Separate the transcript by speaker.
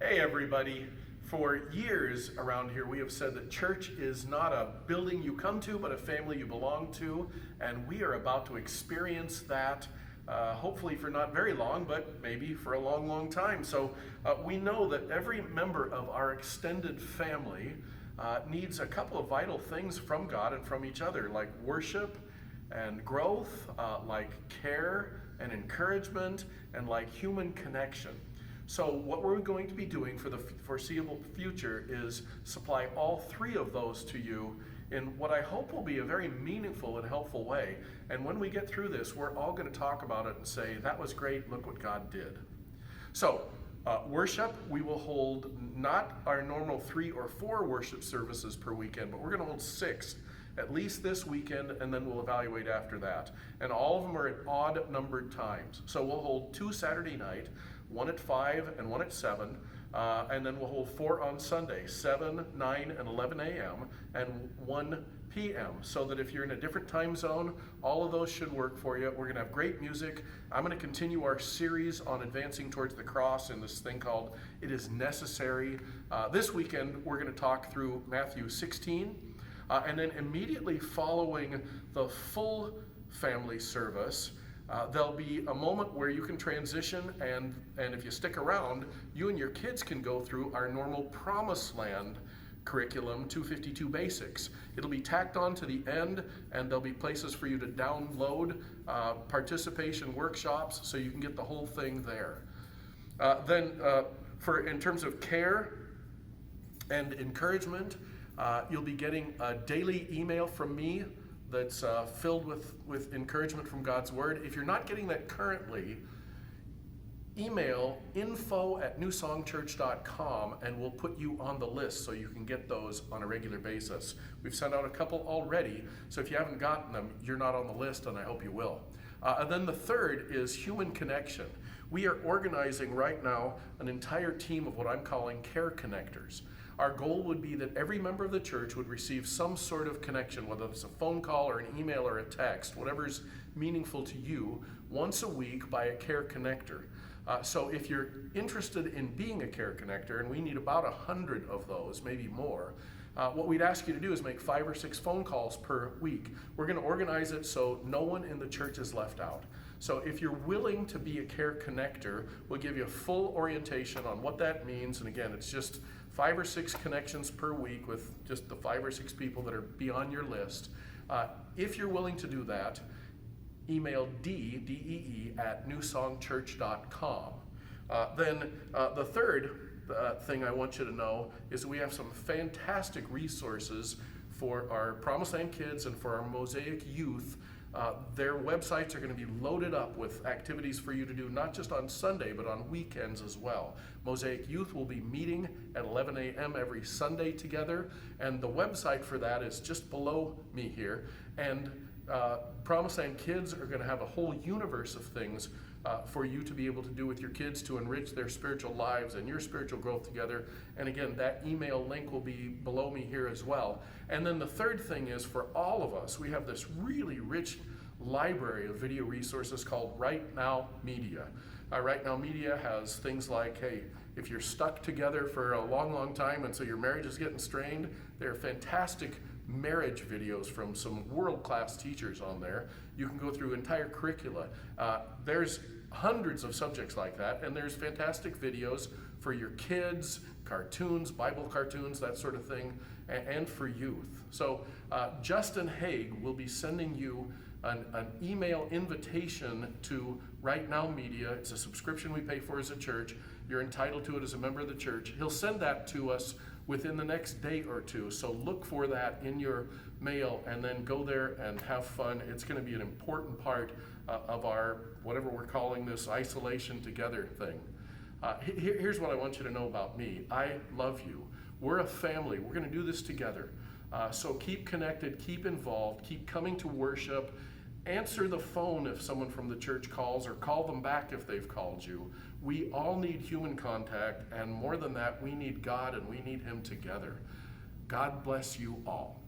Speaker 1: Hey everybody. For years around here we have said that church is not a building you come to, but a family you belong to, and we are about to experience that hopefully for not very long, but maybe for a long, long time. So we know that every member of our extended family needs a couple of vital things from God and from each other, like worship and growth, like care and encouragement, and like human connection. So what we're going to be doing for the foreseeable future is supply all three of those to you in what I hope will be a very meaningful and helpful way. And when we get through this, we're all going to talk about it and say, that was great, look what God did. So worship, we will hold not our normal 3 or 4 worship services per weekend, but we're going to hold 6 at least this weekend, and then we'll evaluate after that. And all of them are at odd numbered times. So we'll hold 2 Saturday night, 1 at 5 and 1 at 7, and then we'll hold 4 on Sunday, 7, 9, and 11 a.m., and 1 p.m., so that if you're in a different time zone, all of those should work for you. We're going to have great music. I'm going to continue our series on advancing towards the cross in this thing called It Is Necessary. This weekend, we're going to talk through Matthew 16, and then immediately following the full family service, there'll be a moment where you can transition, and if you stick around, you and your kids can go through our normal Promised Land curriculum, 252 Basics. It'll be tacked on to the end, and there'll be places for you to download participation workshops so you can get the whole thing there. Then in terms of care and encouragement, you'll be getting a daily email from me that's filled with encouragement from God's Word. If you're not getting that currently, email info@newsongchurch.com and we'll put you on the list so you can get those on a regular basis. We've sent out a couple already, so if you haven't gotten them, you're not on the list, and I hope you will. And then the third is human connection. We are organizing right now an entire team of what I'm calling care connectors. Our goal would be that every member of the church would receive some sort of connection, whether it's a phone call or an email or a text, whatever's meaningful to you, once a week by a care connector. So if you're interested in being a care connector, and we need about 100 of those, maybe more, what we'd ask you to do is make 5 or 6 phone calls per week. We're going to organize it so no one in the church is left out. So if you're willing to be a care connector, we'll give you a full orientation on what that means. And again, it's just 5 or 6 connections per week with just the 5 or 6 people that are beyond your list. If you're willing to do that, email DEE@newsongchurch.com. Then the third thing I want you to know is we have some fantastic resources for our Promised Land kids and for our Mosaic youth. Their websites are going to be loaded up with activities for you to do, not just on Sunday, but on weekends as well. Mosaic Youth will be meeting at 11 a.m. every Sunday together, and the website for that is just below me here. And Promised Land kids are going to have a whole universe of things for you to be able to do with your kids to enrich their spiritual lives and your spiritual growth together. And again, that email link will be below me here as well. And then the third thing is, for all of us, we have this really rich library of video resources called Right Now Media. Right Now Media has things like, hey, if you're stuck together for a long, long time and so your marriage is getting strained, there are fantastic marriage videos from some world-class teachers on there. You can go through entire curricula. There's hundreds of subjects like that, and there's fantastic videos for your kids, cartoons, Bible cartoons, that sort of thing, and for youth. So Justin Haig will be sending you an email invitation to Right Now Media. It's a subscription we pay for as a church. You're entitled to it as a member of the church. He'll send that to us within the next day or two. So look for that in your mail and then go there and have fun. It's going to be an important part of our, whatever we're calling this, isolation together thing. Here's what I want you to know about me. I love you. We're a family. We're going to do this together. So keep connected, keep involved, keep coming to worship. Answer the phone if someone from the church calls, or call them back if they've called you. We all need human contact, and more than that, we need God and we need Him together. God bless you all.